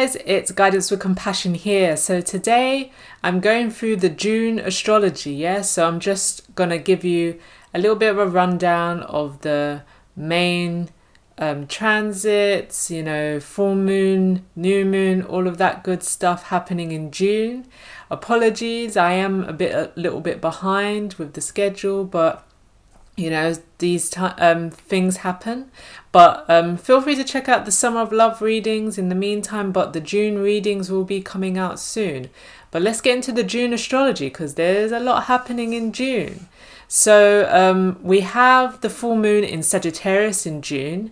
guys, it's Guidance with Compassion here. So today I'm going through the June astrology, yeah? So I'm just going to give you a little bit of a rundown of the main transits, full moon, new moon, all of that good stuff happening in June. Apologies, I am a little bit behind with the schedule, but these things happen. But feel free to check out the Summer of Love readings in the meantime, but the June readings will be coming out soon. But let's get into the June astrology because there's a lot happening in June. So we have the full moon in Sagittarius in June,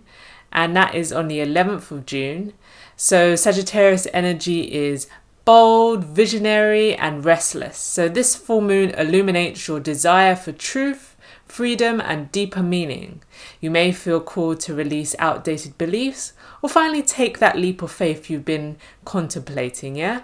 and that is on the 11th of June. So Sagittarius energy is bold, visionary, and restless. So this full moon illuminates your desire for truth, freedom, and deeper meaning. You may feel called to release outdated beliefs or finally take that leap of faith you've been contemplating, yeah?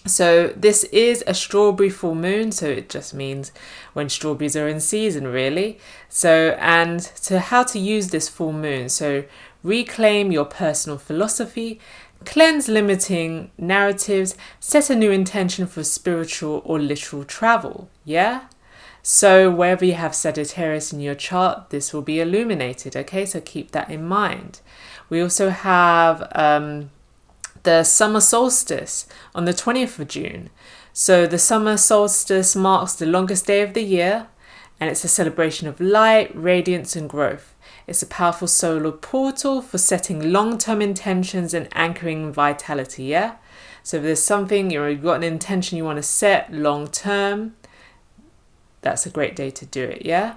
So this is a strawberry full moon, so it just means when strawberries are in season, really. And how to use this full moon. So reclaim your personal philosophy, cleanse limiting narratives, set a new intention for spiritual or literal travel, yeah? So wherever you have Sagittarius in your chart, this will be illuminated, okay? So keep that in mind. We also have the summer solstice on the 20th of June. So the summer solstice marks the longest day of the year, and it's a celebration of light, radiance, and growth. It's a powerful solar portal for setting long-term intentions and anchoring vitality, yeah? So if there's something, you've got an intention you want to set long-term, that's a great day to do it, yeah?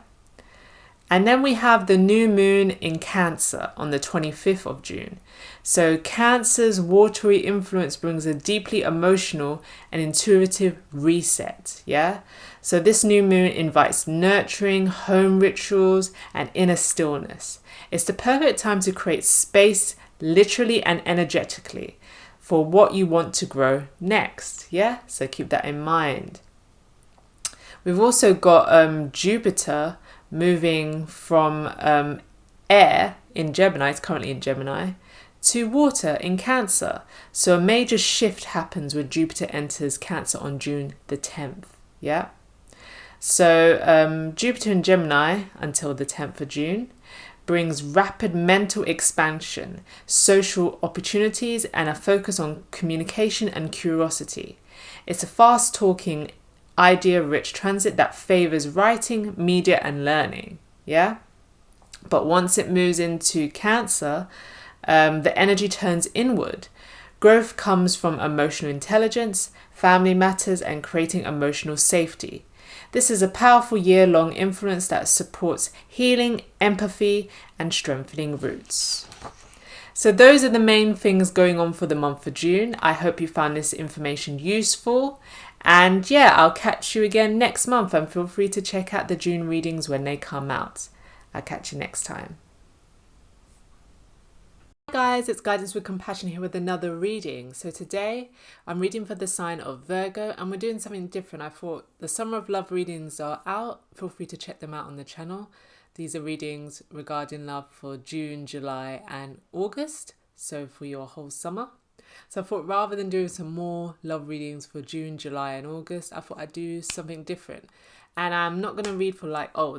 And then we have the new moon in Cancer on the 25th of June. So Cancer's watery influence brings a deeply emotional and intuitive reset, yeah? So this new moon invites nurturing, home rituals, and inner stillness. It's the perfect time to create space, literally and energetically, for what you want to grow next, yeah? So keep that in mind. We've also got Jupiter moving from air in Gemini, it's currently in Gemini, to water in Cancer. So a major shift happens when Jupiter enters Cancer on June the 10th, yeah? So Jupiter in Gemini until the 10th of June brings rapid mental expansion, social opportunities, and a focus on communication and curiosity. It's a fast-talking, idea-rich transit that favors writing, media, and learning, yeah? But once it moves into Cancer, the energy turns inward. Growth comes from emotional intelligence, family matters, and creating emotional safety. This is a powerful year-long influence that supports healing, empathy, and strengthening roots. So those are the main things going on for the month of June. I hope you found this information useful. And yeah, I'll catch you again next month, and feel free to check out the June readings when they come out. I'll catch you next time. Hi guys, it's Guidance with Compassion here with another reading. So today I'm reading for the sign of Virgo, and we're doing something different. I thought the Summer of Love readings are out. Feel free to check them out on the channel. These are readings regarding love for June, July and August, so for your whole summer. So I thought rather than doing some more love readings for June, July and August, I thought I'd do something different. And I'm not going to read for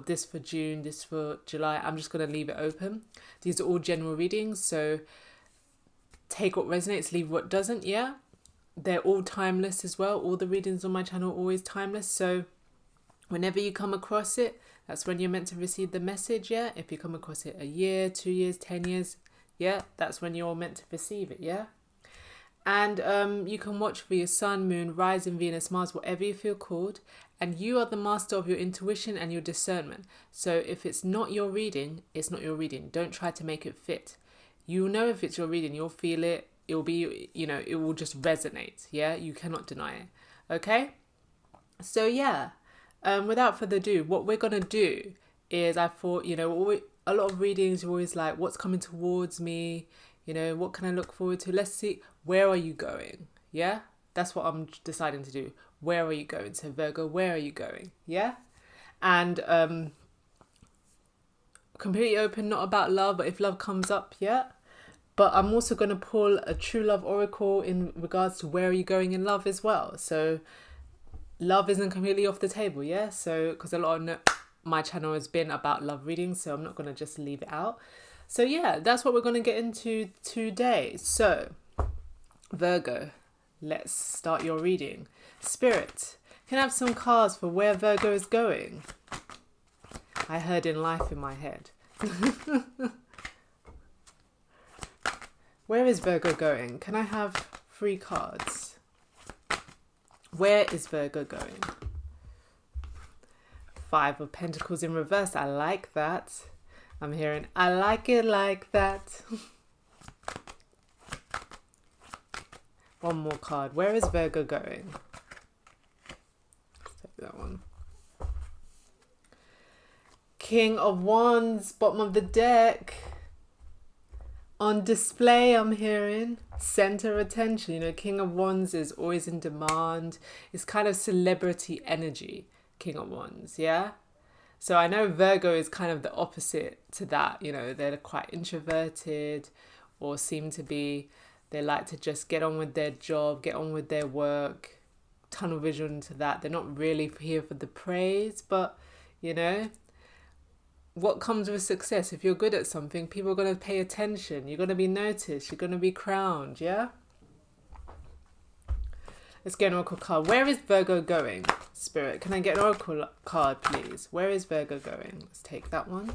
this for June, this for July. I'm just going to leave it open. These are all general readings, so take what resonates, leave what doesn't, yeah? They're all timeless as well. All the readings on my channel are always timeless, so whenever you come across it, that's when you're meant to receive the message, yeah? If you come across it a year, 2 years, 10 years, yeah? That's when you're meant to receive it, yeah? And you can watch for your sun, moon, rising, Venus, Mars, whatever you feel called. And you are the master of your intuition and your discernment. So if it's not your reading, it's not your reading. Don't try to make it fit. You'll know if it's your reading. You'll feel it. It'll be, it will just resonate. Yeah, you cannot deny it. Okay? So yeah, without further ado, what we're going to do is I thought, a lot of readings are always like, what's coming towards me? What can I look forward to? Let's see, where are you going? Yeah, that's what I'm deciding to do. Where are you going? So Virgo, where are you going? Yeah, and completely open, not about love, but if love comes up, yeah. but I'm also going to pull a true love oracle in regards to where are you going in love as well. So love isn't completely off the table, yeah? So, because a lot of my channel has been about love reading, so I'm not going to just leave it out. So yeah, that's what we're going to get into today. So, Virgo, let's start your reading. Spirit, can I have some cards for where Virgo is going? I heard in life in my head. Where is Virgo going? Can I have 3 cards? Where is Virgo going? 5 of Pentacles in reverse. I like that. I'm hearing, I like it like that. One more card. Where is Virgo going? Let's take that one. King of Wands, bottom of the deck. On display, I'm hearing. Center of attention. You know, King of Wands is always in demand. It's kind of celebrity energy, King of Wands, yeah? So I know Virgo is kind of the opposite to that. You know, they're quite introverted or seem to be, they like to just get on with their job, get on with their work, tunnel vision to that. They're not really here for the praise, but, you know, what comes with success? If you're good at something, people are going to pay attention. You're going to be noticed. You're going to be crowned, yeah? Let's get an oracle card. Where is Virgo going? Spirit, can I get an oracle card, please? Where is Virgo going? Let's take that one.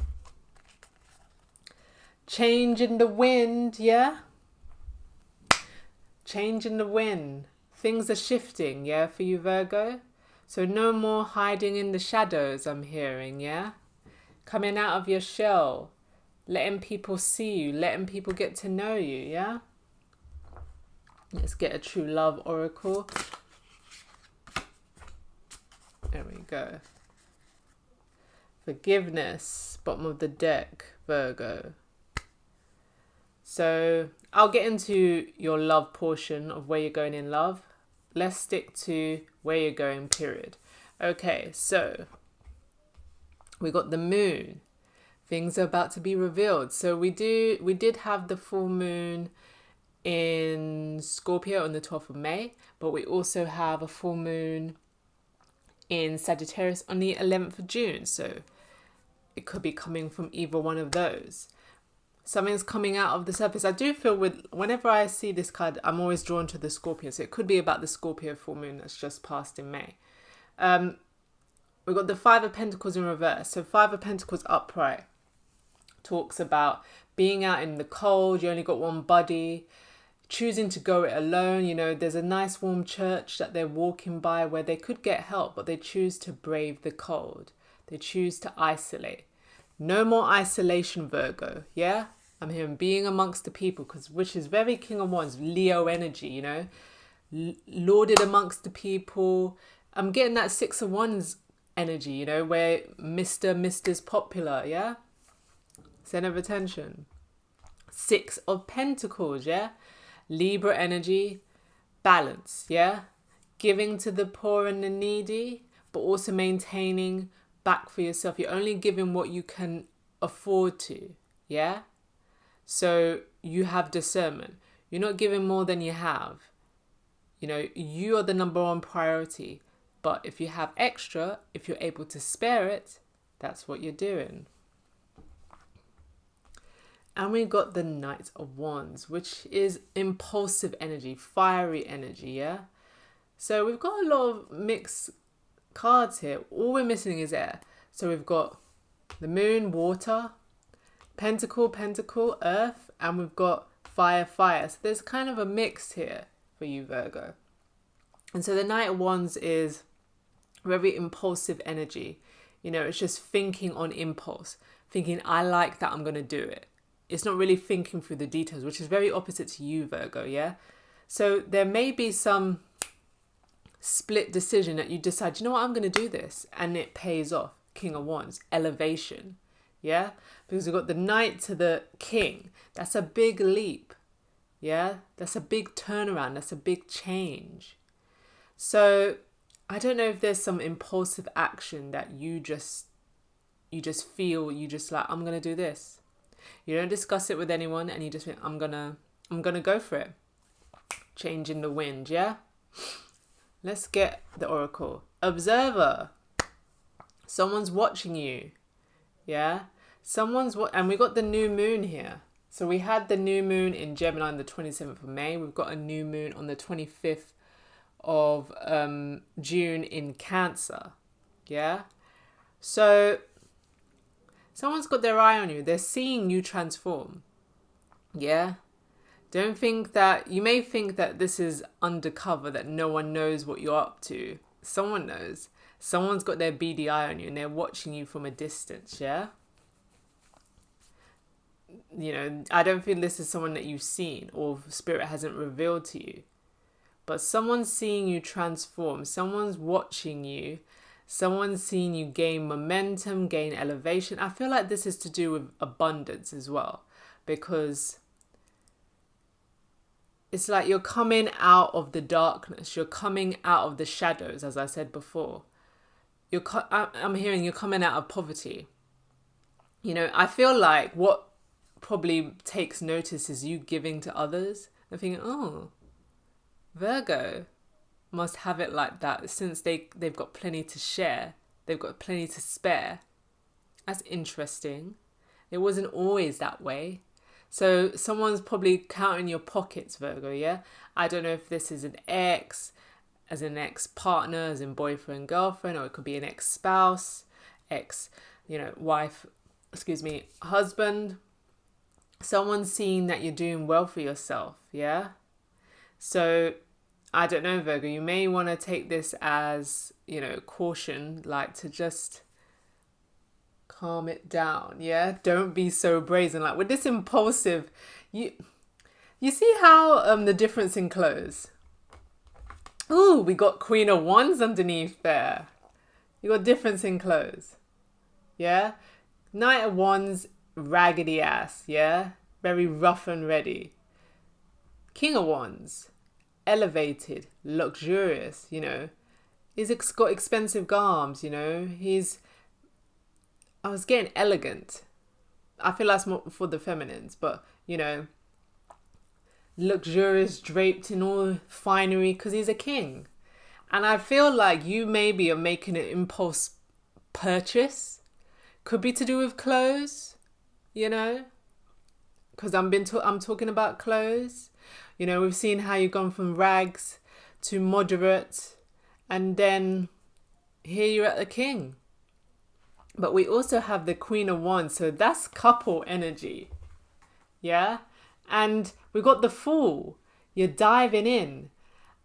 Change in the wind, yeah? Change in the wind. Things are shifting, yeah, for you, Virgo? So no more hiding in the shadows, I'm hearing, yeah? Coming out of your shell. Letting people see you. Letting people get to know you, yeah? Let's get a true love oracle. There we go. Forgiveness, bottom of the deck, Virgo. So I'll get into your love portion of where you're going in love. Let's stick to where you're going, period. Okay, so we got the moon. Things are about to be revealed. So we did have the full moon in Scorpio on the 12th of May, but we also have a full moon in Sagittarius on the 11th of June. So it could be coming from either one of those. Something's coming out of the surface. I do feel whenever I see this card, I'm always drawn to the Scorpio. So it could be about the Scorpio full moon that's just passed in May. We've got the 5 of Pentacles in reverse. So 5 of Pentacles upright talks about being out in the cold. You only got one buddy. Choosing to go it alone. You know, there's a nice warm church that they're walking by where they could get help, but they choose to brave the cold. They choose to isolate. No more isolation, Virgo. Yeah? I'm hearing being amongst the people, which is very King of Wands, Leo energy, you know? Lauded amongst the people. I'm getting that 6 of Wands energy, you know, where Mr.'s popular, yeah? Center of attention. 6 of Pentacles, yeah? Libra energy, balance, yeah? Giving to the poor and the needy, but also maintaining back for yourself. You're only giving what you can afford to, yeah? So you have discernment. You're not giving more than you have. You know, you are the number one priority. But if you have extra, if you're able to spare it, that's what you're doing. And we got the Knight of Wands, which is impulsive energy, fiery energy, yeah? So we've got a lot of mixed cards here. All we're missing is air. So we've got the moon, water, pentacle, earth, and we've got fire. So there's kind of a mix here for you, Virgo. And so the Knight of Wands is very impulsive energy. You know, it's just thinking on impulse. Thinking, I like that, I'm going to do it. It's not really thinking through the details, which is very opposite to you, Virgo, yeah? So there may be some split decision that you decide, you know what, I'm going to do this. And it pays off. King of Wands, elevation, yeah? Because we've got the Knight to the King. That's a big leap, yeah? That's a big turnaround. That's a big change. So I don't know if there's some impulsive action that you just feel, you just like, I'm going to do this. You don't discuss it with anyone, and you just think, I'm gonna go for it. Change in the wind, yeah? Let's get the oracle. Observer. Someone's watching you. Yeah? And we got the new moon here. So we had the new moon in Gemini on the 27th of May. We've got a new moon on the 25th of June in Cancer. Yeah? So someone's got their eye on you. They're seeing you transform. Yeah? Don't think that, you may think that this is undercover, that no one knows what you're up to. Someone knows. Someone's got their beady eye on you and they're watching you from a distance, yeah? You know, I don't feel this is someone that you've seen or spirit hasn't revealed to you. But someone's seeing you transform. Someone's watching you. Someone's seeing you gain momentum, gain elevation. I feel like this is to do with abundance as well. Because it's like you're coming out of the darkness. You're coming out of the shadows, as I said before. I'm hearing you're coming out of poverty. You know, I feel like what probably takes notice is you giving to others. They're thinking, oh, Virgo must have it like that since they've got plenty to share. They've got plenty to spare. That's interesting. It wasn't always that way. So someone's probably counting your pockets, Virgo, yeah? I don't know if this is an ex, as an ex-partner, as in boyfriend, girlfriend, or it could be an ex-spouse, husband. Someone's seeing that you're doing well for yourself, yeah? So, I don't know, Virgo, you may want to take this as, caution, like to just calm it down, yeah? Don't be so brazen. Like with this impulsive, you see how the difference in clothes. Ooh, we got Queen of Wands underneath there. You got difference in clothes. Yeah? Knight of Wands, raggedy ass, yeah? Very rough and ready. King of Wands, elevated, luxurious, He's got expensive garms, I was getting elegant. I feel that's more for the feminines, but, luxurious, draped in all finery because he's a king. And I feel like you maybe are making an impulse purchase. Could be to do with clothes, because I'm talking about clothes. We've seen how you've gone from rags to moderate, and then here you're at the king. But we also have the Queen of Wands, so that's couple energy, yeah? And we got the Fool. You're diving in.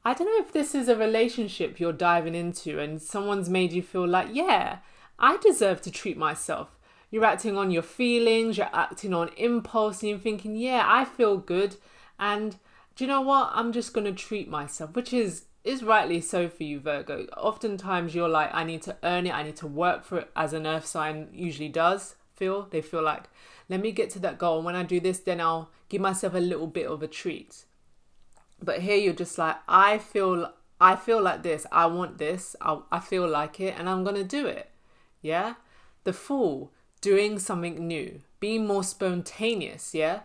I don't know if this is a relationship you're diving into and someone's made you feel like, yeah, I deserve to treat myself. You're acting on your feelings, you're acting on impulse, and you're thinking, yeah, I feel good. And do you know what? I'm just going to treat myself, which is rightly so for you, Virgo. Oftentimes you're like, I need to earn it. I need to work for it, as an earth sign usually does feel. They feel like, let me get to that goal. And when I do this, then I'll give myself a little bit of a treat. But here you're just like, I feel like this. I want this. I feel like it and I'm going to do it. Yeah. The Fool, doing something new, being more spontaneous. Yeah.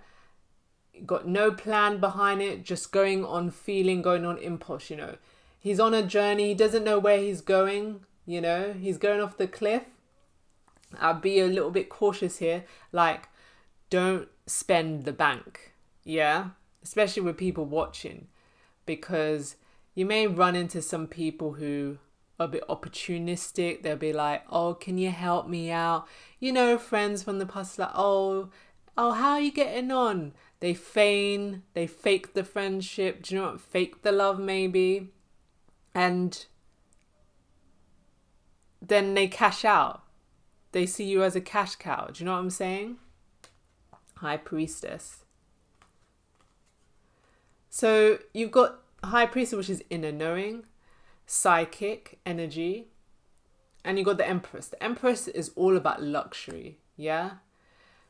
Got no plan behind it, just going on feeling, going on impulse, He's on a journey, he doesn't know where he's going, he's going off the cliff. I'll be a little bit cautious here, like don't spend the bank, yeah? Especially with people watching, because you may run into some people who are a bit opportunistic. They'll be like, oh, can you help me out? Friends from the past, like, oh, how are you getting on? They fake the friendship, do you know what? Fake the love maybe. And then they cash out. They see you as a cash cow. Do you know what I'm saying? High Priestess. So you've got High Priestess, which is inner knowing, psychic energy. And you've got the Empress. The Empress is all about luxury, yeah?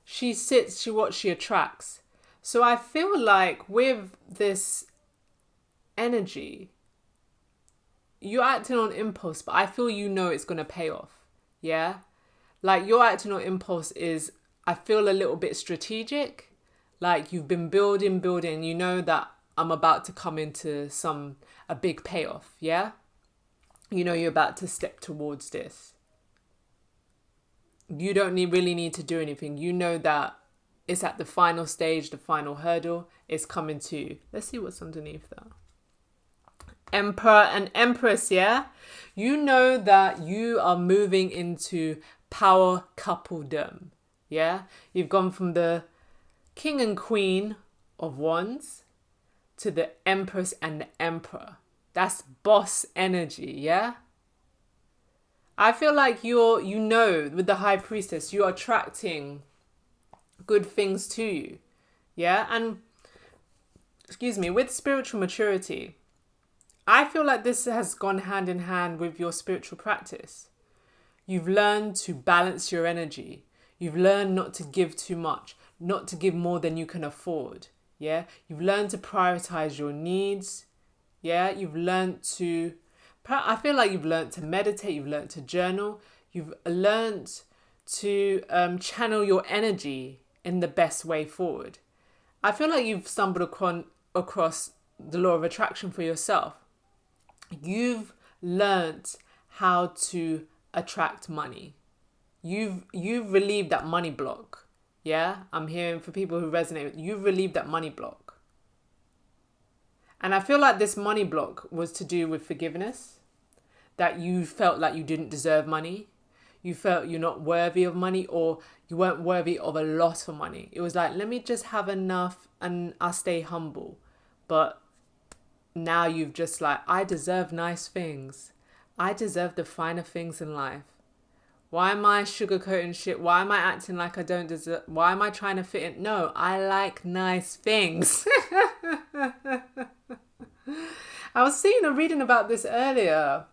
She sits, she attracts. So I feel like with this energy, you're acting on impulse, but I feel it's going to pay off. Yeah? Like your acting on impulse is, I feel a little bit strategic. Like you've been building, you know that I'm about to come into a big payoff, yeah? You know you're about to step towards this. You don't really need to do anything. You know that it's at the final stage, the final hurdle is coming to you. Let's see what's underneath that. Emperor and Empress, yeah? You know that you are moving into power coupledom, yeah? You've gone from the King and Queen of Wands to the Empress and the Emperor. That's boss energy, yeah? I feel like with the High Priestess, you're attracting good things to you, yeah? And, with spiritual maturity, I feel like this has gone hand in hand with your spiritual practice. You've learned to balance your energy. You've learned not to give too much, not to give more than you can afford, yeah? You've learned to prioritize your needs, yeah? I feel like you've learned to meditate, you've learned to journal, you've learned to channel your energy in the best way forward. I feel like you've stumbled across the law of attraction for yourself. You've learned how to attract money. You've relieved that money block. Yeah, I'm hearing for people who resonate with you've relieved that money block. And I feel like this money block was to do with forgiveness, that you felt like you didn't deserve money. You felt you're not worthy of money, or you weren't worthy of a lot of money. It was like, let me just have enough and I'll stay humble. But now you've just like, I deserve nice things. I deserve the finer things in life. Why am I sugarcoating shit? Why am I acting like I don't deserve? Why am I trying to fit in? No, I like nice things. I was reading about this earlier,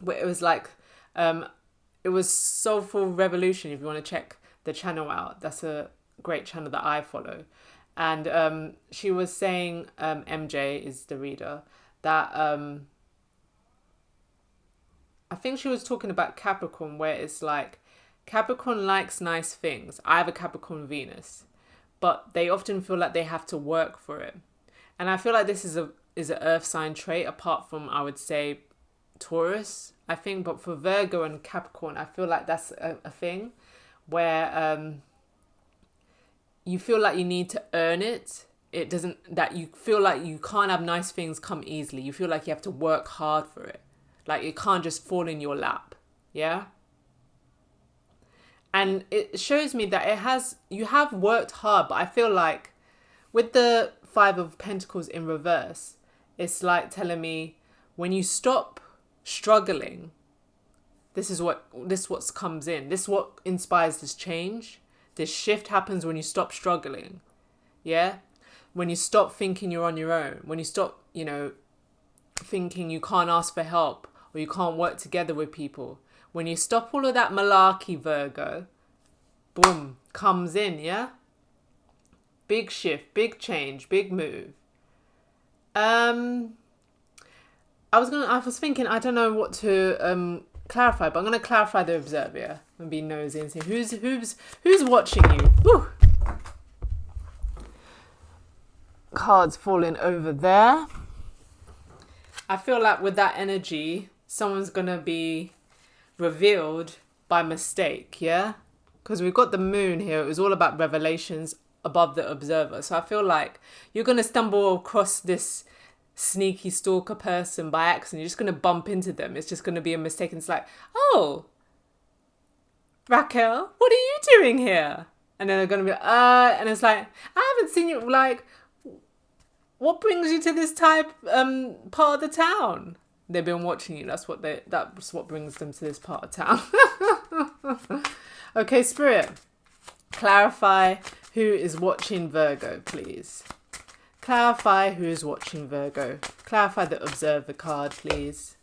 where it was like, it was Soulful Revolution. If you want to check the channel out, that's a great channel that I follow. And she was saying, MJ is the reader, that I think she was talking about Capricorn, where it's like Capricorn likes nice things. I have a Capricorn Venus, but they often feel like they have to work for it. And I feel like this is an earth sign trait, apart from, I would say, Taurus, I think. But for Virgo and Capricorn, I feel like that's a thing where you feel like you need to earn it. That you feel like you can't have nice things come easily. You feel like you have to work hard for it. Like it can't just fall in your lap. Yeah. And it shows me that you have worked hard, but I feel like with the Five of Pentacles in reverse, it's like telling me when you stop struggling, this is what comes in. This is what inspires this change. This shift happens when you stop struggling. Yeah. When you stop thinking you're on your own. When you stop, thinking you can't ask for help or you can't work together with people. When you stop all of that malarkey, Virgo, boom, comes in, yeah? Big shift, big change, big move. I was thinking, I don't know what to clarify, but I'm going to clarify the observer. I'm going to be nosy and see who's watching you. Woo! Cards falling over there. I feel like with that energy, someone's going to be revealed by mistake, yeah? Because we've got the moon here. It was all about revelations above the observer. So I feel like you're going to stumble across this sneaky stalker person by accident. You're just going to bump into them. It's just going to be a mistake. And it's like, oh, Raquel, what are you doing here? And then they're going to be, and it's like, I haven't seen you, like, what brings you to this part of the town? They've been watching you. That's what brings them to this part of town. Okay, Spirit, clarify who is watching Virgo, please. Clarify who is watching Virgo. Clarify the observer card, please.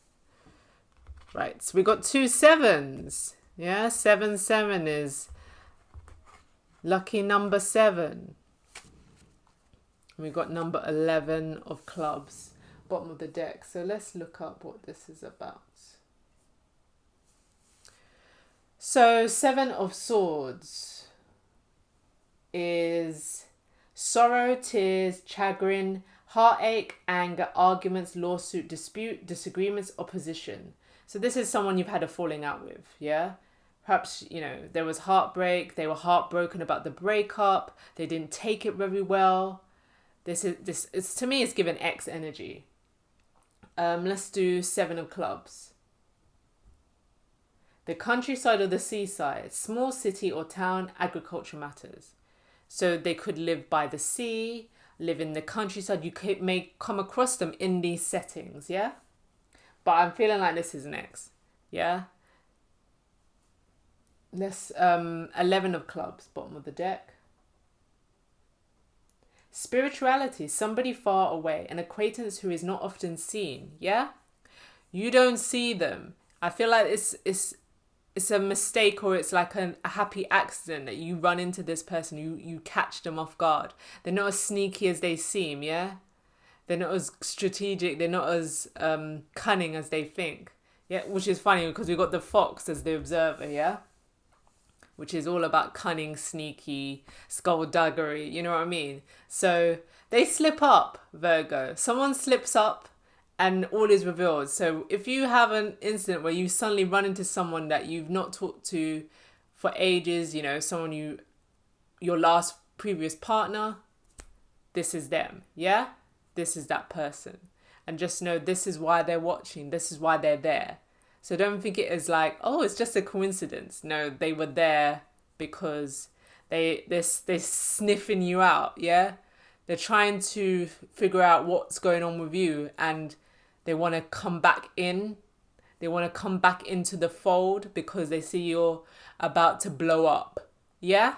Right, so we got 2 sevens. Yeah, 7 is lucky number 7. We got number 11 of clubs, bottom of the deck. So let's look up what this is about. So 7 of swords. is sorrow, tears, chagrin, heartache, anger, arguments, lawsuit, dispute, disagreements, opposition. So this is someone you've had a falling out with, yeah? Perhaps, there was heartbreak, they were heartbroken about the breakup, they didn't take it very well. This is to me, it's given X energy. Let's do 7 of clubs. The countryside or the seaside, small city or town, agriculture matters. So they could live by the sea, live in the countryside. You may come across them in these settings, yeah? But I'm feeling like this is an X, yeah? Let's 11 of clubs, bottom of the deck. Spirituality, somebody far away, an acquaintance who is not often seen, yeah? You don't see them. I feel like it's a mistake, or it's like a happy accident that you run into this person, you catch them off guard. They're not as sneaky as they seem, yeah? They're not as strategic, they're not as cunning as they think. Yeah, which is funny because we've got the fox as the observer, yeah? Which is all about cunning, sneaky, skullduggery, you know what I mean? So they slip up, Virgo. Someone slips up and all is revealed. So if you have an incident where you suddenly run into someone that you've not talked to for ages, someone your last previous partner, this is them, yeah? This is that person. And just know this is why they're watching. This is why they're there. So don't think it is like, oh, it's just a coincidence. No, they were there because they're sniffing you out, yeah? They're trying to figure out what's going on with you, and they want to come back in. They want to come back into the fold because they see you're about to blow up, yeah?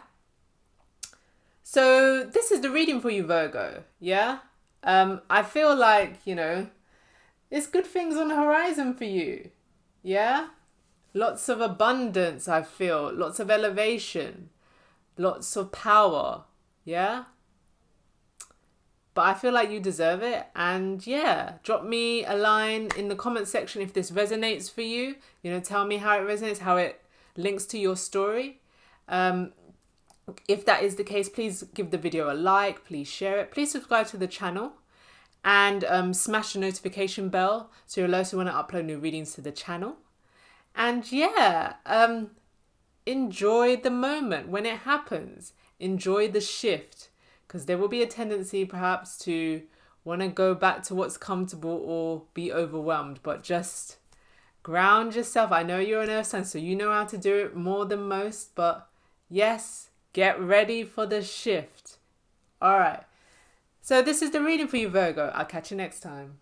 So this is the reading for you, Virgo, yeah? I feel like, there's good things on the horizon for you. Yeah? Lots of abundance, I feel. Lots of elevation. Lots of power. Yeah? But I feel like you deserve it. And yeah, drop me a line in the comment section if this resonates for you. Tell me how it resonates, how it links to your story. If that is the case, please give the video a like. Please share it. Please subscribe to the channel. And smash the notification bell so you'll also when I upload new readings to the channel. And yeah, enjoy the moment when it happens. Enjoy the shift, because there will be a tendency perhaps to want to go back to what's comfortable or be overwhelmed. But just ground yourself. I know you're an earth sign, so you know how to do it more than most. But yes, get ready for the shift. All right. So this is the reading for you, Virgo. I'll catch you next time.